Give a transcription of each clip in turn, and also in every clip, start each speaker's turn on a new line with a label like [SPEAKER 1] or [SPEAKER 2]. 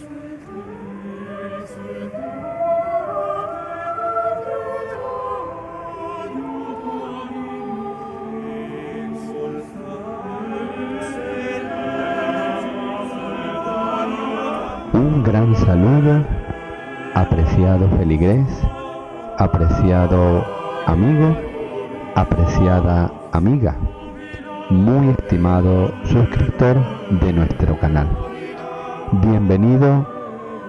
[SPEAKER 1] Un gran saludo, apreciado feligrés, apreciado amigo, apreciada amiga, muy estimado suscriptor de nuestro canal. Bienvenido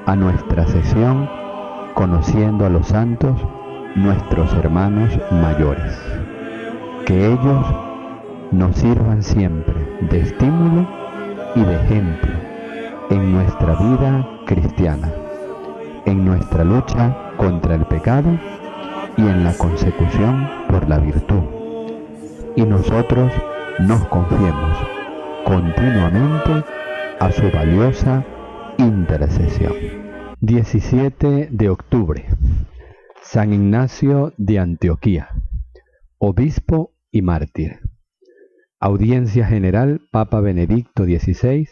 [SPEAKER 1] a nuestra sesión Conociendo a los Santos, nuestros hermanos mayores. Que ellos nos sirvan siempre de estímulo y de ejemplo en nuestra vida cristiana, en nuestra lucha contra el pecado y en la consecución por la virtud. Y nosotros nos confiemos continuamente a su valiosa intercesión. 17 de octubre. San Ignacio de Antioquía, obispo y mártir. Audiencia general Papa Benedicto XVI,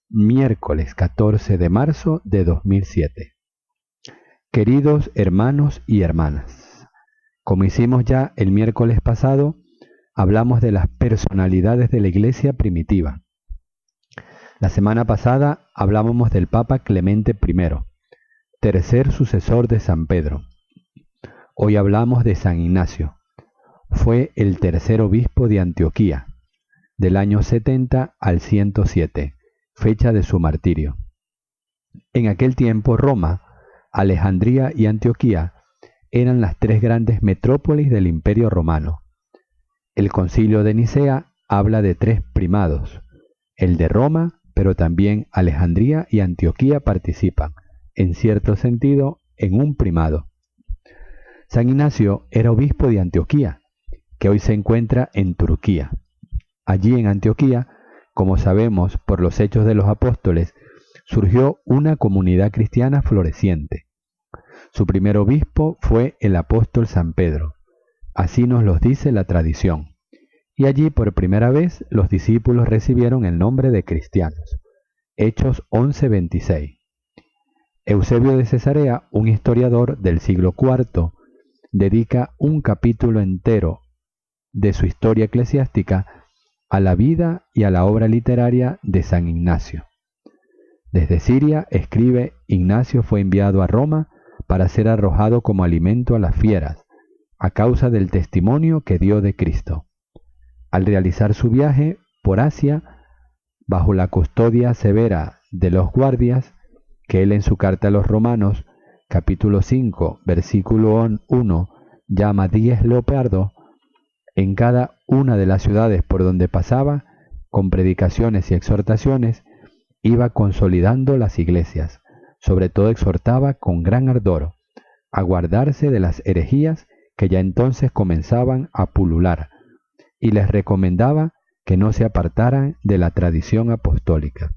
[SPEAKER 1] miércoles 14 de marzo de 2007. Queridos hermanos y hermanas, como hicimos ya el miércoles pasado, hablamos de las personalidades de la Iglesia primitiva. La semana pasada hablábamos del Papa Clemente I, tercer sucesor de San Pedro. Hoy hablamos de San Ignacio. Fue el tercer obispo de Antioquía, del año 70 al 107. Fecha de su martirio. En aquel tiempo Roma, Alejandría y Antioquía eran las tres grandes metrópolis del Imperio Romano. El Concilio de Nicea habla de tres primados. El de Roma, pero también Alejandría y Antioquía participan, en cierto sentido, en un primado. San Ignacio era obispo de Antioquía, que hoy se encuentra en Turquía. Allí en Antioquía, como sabemos por los Hechos de los Apóstoles, surgió una comunidad cristiana floreciente. Su primer obispo fue el apóstol San Pedro, así nos los dice la tradición, y allí por primera vez los discípulos recibieron el nombre de cristianos. Hechos 11:26. Eusebio de Cesarea, un historiador del siglo IV, dedica un capítulo entero de su historia eclesiástica a la vida y a la obra literaria de San Ignacio. Desde Siria escribe: Ignacio fue enviado a Roma para ser arrojado como alimento a las fieras, a causa del testimonio que dio de Cristo. Al realizar su viaje por Asia, bajo la custodia severa de los guardias, que él en su carta a los Romanos, capítulo 5, versículo 1, llama 10 leopardos, en cada una de las ciudades por donde pasaba, con predicaciones y exhortaciones, iba consolidando las iglesias. Sobre todo exhortaba con gran ardor a guardarse de las herejías que ya entonces comenzaban a pulular, y les recomendaba que no se apartaran de la tradición apostólica.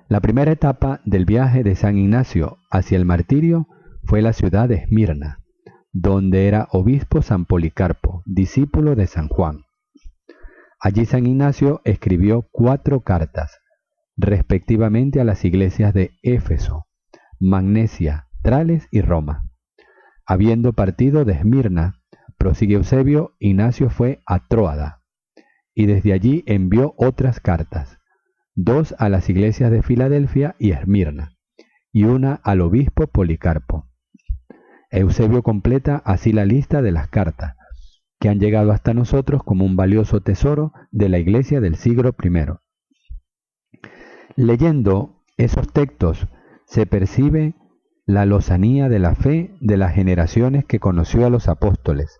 [SPEAKER 1] La primera etapa del viaje de San Ignacio hacia el martirio fue la ciudad de Esmirna, donde era obispo San Policarpo, discípulo de San Juan. Allí San Ignacio escribió 4 cartas, respectivamente a las iglesias de Éfeso, Magnesia, Trales y Roma. Habiendo partido de Esmirna, prosigue Eusebio, Ignacio fue a Tróada, y desde allí envió otras cartas, 2 a las iglesias de Filadelfia y Esmirna, y una al obispo Policarpo. Eusebio completa así la lista de las cartas, que han llegado hasta nosotros como un valioso tesoro de la Iglesia del siglo I. Leyendo esos textos se percibe la lozanía de la fe de las generaciones que conoció a los apóstoles.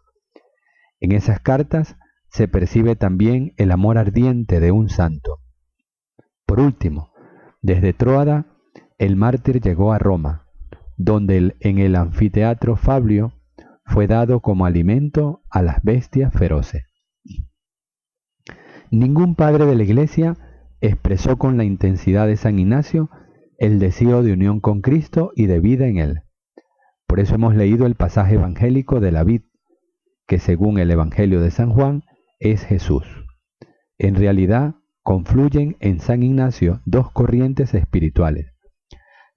[SPEAKER 1] En esas cartas se percibe también el amor ardiente de un santo. Por último, desde Tróada, el mártir llegó a Roma, donde en el anfiteatro Fablio fue dado como alimento a las bestias feroces. Ningún padre de la Iglesia expresó con la intensidad de San Ignacio el deseo de unión con Cristo y de vida en Él. Por eso hemos leído el pasaje evangélico de la vid, que según el Evangelio de San Juan es Jesús. En realidad confluyen en San Ignacio 2 corrientes espirituales,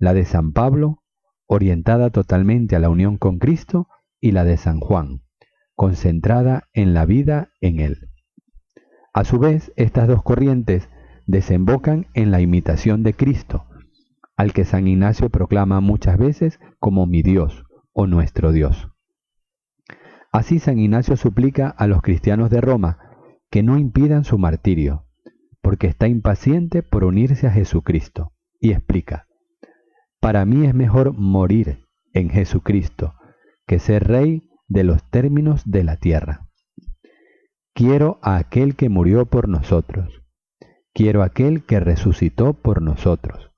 [SPEAKER 1] la de San Pablo, orientada totalmente a la unión con Cristo, y la de San Juan, concentrada en la vida en Él. A su vez, estas dos corrientes desembocan en la imitación de Cristo, al que San Ignacio proclama muchas veces como mi Dios o nuestro Dios. Así San Ignacio suplica a los cristianos de Roma que no impidan su martirio, porque está impaciente por unirse a Jesucristo, y explica: para mí es mejor morir en Jesucristo que ser rey de los términos de la tierra. Quiero a aquel que murió por nosotros, quiero a aquel que resucitó por nosotros.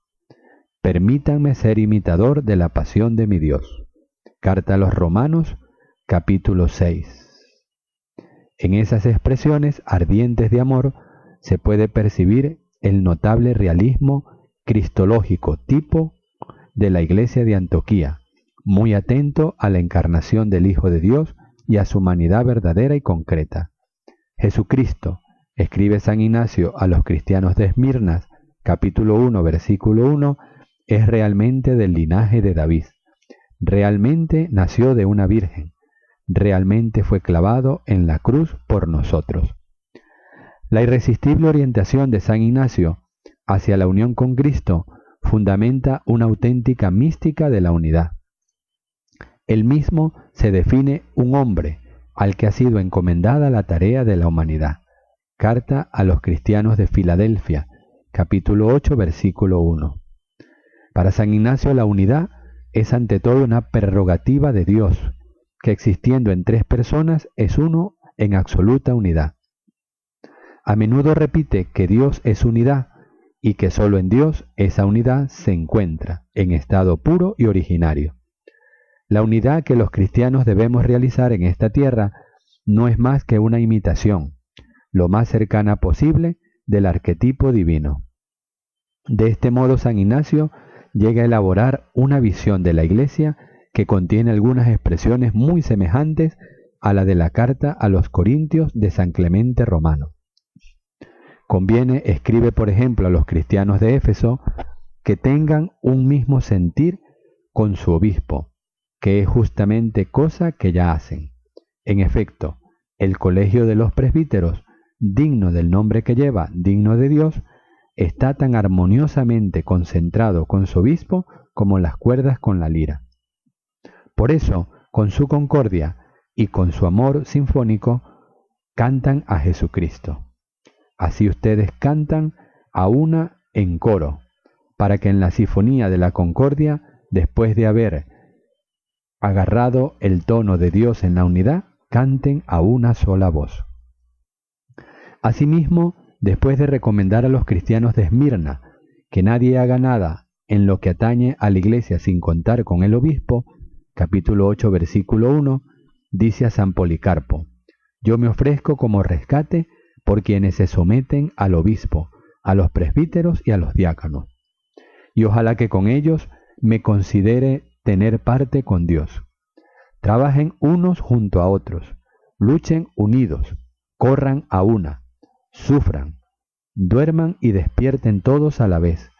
[SPEAKER 1] Permítanme ser imitador de la pasión de mi Dios. Carta a los Romanos, capítulo 6. En esas expresiones ardientes de amor se puede percibir el notable realismo cristológico tipo de la Iglesia de Antioquía, muy atento a la encarnación del Hijo de Dios y a su humanidad verdadera y concreta. Jesucristo, escribe San Ignacio a los cristianos de Esmirna, capítulo 1, versículo 1, es realmente del linaje de David, realmente nació de una virgen, realmente fue clavado en la cruz por nosotros. La irresistible orientación de San Ignacio hacia la unión con Cristo fundamenta una auténtica mística de la unidad. Él mismo se define un hombre al que ha sido encomendada la tarea de la humanidad. Carta a los cristianos de Filadelfia, capítulo 8, versículo 1. Para San Ignacio la unidad es ante todo una prerrogativa de Dios, que existiendo en tres personas es uno en absoluta unidad. A menudo repite que Dios es unidad y que solo en Dios esa unidad se encuentra en estado puro y originario. La unidad que los cristianos debemos realizar en esta tierra no es más que una imitación, lo más cercana posible, del arquetipo divino. De este modo San Ignacio llega a elaborar una visión de la Iglesia que contiene algunas expresiones muy semejantes a la de la carta a los Corintios de San Clemente Romano. Conviene, escribe por ejemplo a los cristianos de Éfeso, que tengan un mismo sentir con su obispo, que es justamente cosa que ya hacen. En efecto, el colegio de los presbíteros, digno del nombre que lleva, digno de Dios, está tan armoniosamente concentrado con su obispo como las cuerdas con la lira. Por eso, con su concordia y con su amor sinfónico, cantan a Jesucristo. Así ustedes cantan a una en coro, para que en la sinfonía de la concordia, después de haber agarrado el tono de Dios en la unidad, canten a una sola voz. Asimismo, después de recomendar a los cristianos de Esmirna que nadie haga nada en lo que atañe a la Iglesia sin contar con el obispo, capítulo 8, versículo 1, dice a San Policarpo: yo me ofrezco como rescate por quienes se someten al obispo, a los presbíteros y a los diáconos, y ojalá que con ellos me considere tener parte con Dios. Trabajen unos junto a otros, luchen unidos, corran a una, sufran, duerman y despierten todos a la vez,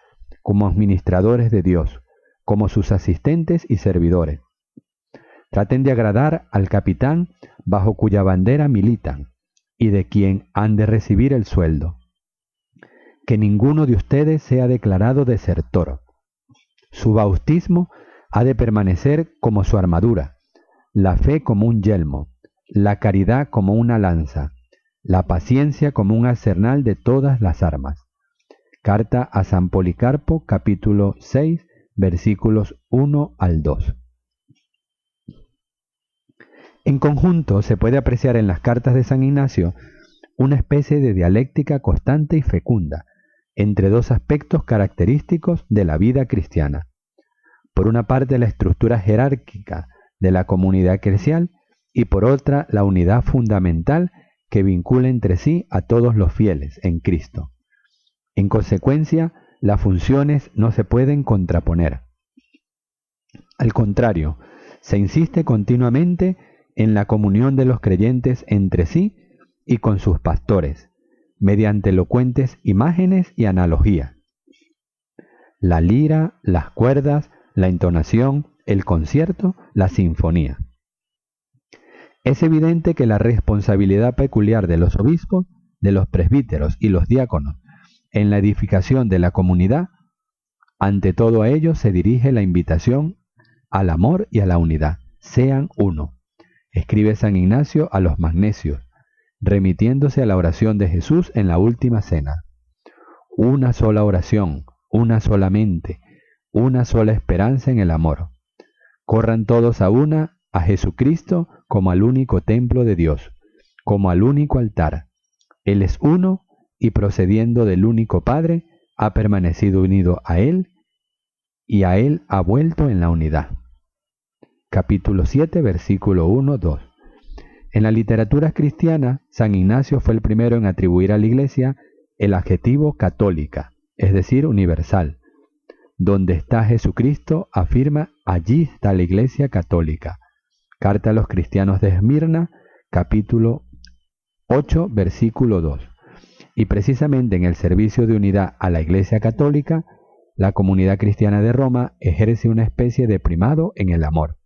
[SPEAKER 1] como administradores de Dios, como sus asistentes y servidores. Traten de agradar al capitán bajo cuya bandera militan y de quien han de recibir el sueldo. Que ninguno de ustedes sea declarado desertor. Su bautismo ha de permanecer como su armadura, la fe como un yelmo, la caridad como una lanza, la paciencia como un arsenal de todas las armas. Carta a San Policarpo, capítulo 6, versículos 1 al 2. En conjunto se puede apreciar en las cartas de San Ignacio una especie de dialéctica constante y fecunda entre dos aspectos característicos de la vida cristiana. Por una parte, la estructura jerárquica de la comunidad eclesial y por otra, la unidad fundamental que vincula entre sí a todos los fieles en Cristo. En consecuencia, las funciones no se pueden contraponer. Al contrario, se insiste continuamente en la comunión de los creyentes entre sí y con sus pastores, mediante elocuentes imágenes y analogías. la lira, las cuerdas, la entonación, el concierto, la sinfonía. Es evidente que la responsabilidad peculiar de los obispos, de los presbíteros y los diáconos en la edificación de la comunidad, ante todo a ellos se dirige la invitación al amor y a la unidad. Sean uno, escribe San Ignacio a los magnesios, remitiéndose a la oración de Jesús en la última cena. Una sola oración, una sola mente, una sola esperanza en el amor. Corran todos a una, a Jesucristo como al único templo de Dios, como al único altar. Él es uno y procediendo del único Padre, ha permanecido unido a Él y a Él ha vuelto en la unidad. Capítulo 7, versículo 1-2. En la literatura cristiana, San Ignacio fue el primero en atribuir a la Iglesia el adjetivo católica, es decir, universal. Donde está Jesucristo, afirma, allí está la Iglesia católica. Carta a los cristianos de Esmirna, capítulo 8, versículo 2. Y precisamente en el servicio de unidad a la Iglesia católica, la comunidad cristiana de Roma ejerce una especie de primado en el amor.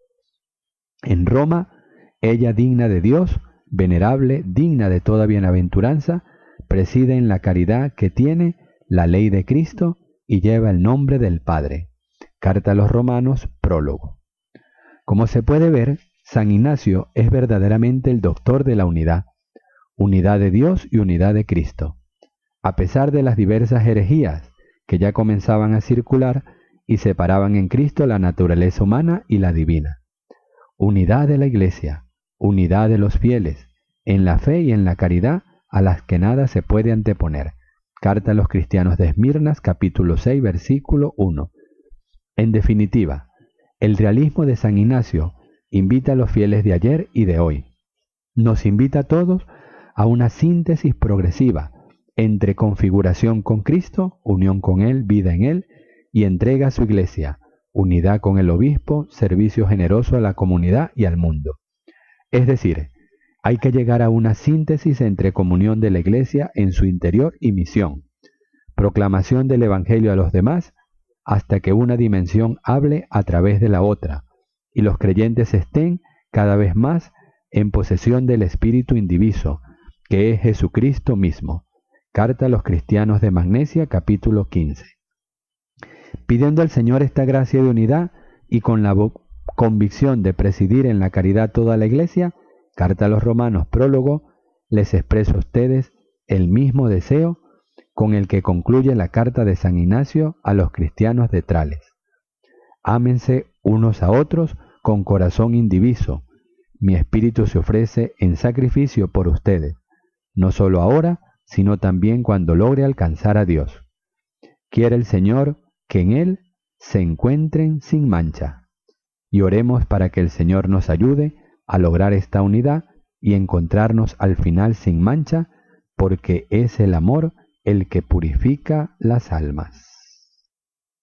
[SPEAKER 1] En Roma, ella digna de Dios, venerable, digna de toda bienaventuranza, preside en la caridad que tiene la ley de Cristo y lleva el nombre del Padre. Carta a los Romanos, prólogo. Como se puede ver, San Ignacio es verdaderamente el doctor de la unidad, unidad de Dios y unidad de Cristo. A pesar de las diversas herejías que ya comenzaban a circular y separaban en Cristo la naturaleza humana y la divina. Unidad de la Iglesia, unidad de los fieles, en la fe y en la caridad a las que nada se puede anteponer. Carta a los cristianos de Esmirna, capítulo 6, versículo 1. En definitiva, el realismo de San Ignacio invita a los fieles de ayer y de hoy. Nos invita a todos a una síntesis progresiva entre configuración con Cristo, unión con Él, vida en Él, y entrega a su Iglesia, unidad con el obispo, servicio generoso a la comunidad y al mundo. Es decir, hay que llegar a una síntesis entre comunión de la Iglesia en su interior y misión, proclamación del Evangelio a los demás, hasta que una dimensión hable a través de la otra, y los creyentes estén cada vez más en posesión del Espíritu indiviso, que es Jesucristo mismo. Carta a los cristianos de Magnesia, capítulo 15. Pidiendo al Señor esta gracia de unidad y con la convicción de presidir en la caridad toda la Iglesia, Carta a los Romanos, prólogo, les expreso a ustedes el mismo deseo con el que concluye la carta de San Ignacio a los cristianos de Trales. Ámense unos a otros con corazón indiviso. Mi espíritu se ofrece en sacrificio por ustedes, no solo ahora, sino también cuando logre alcanzar a Dios. Quiere el Señor que en Él se encuentren sin mancha. Y oremos para que el Señor nos ayude a lograr esta unidad y encontrarnos al final sin mancha, porque es el amor el que purifica las almas.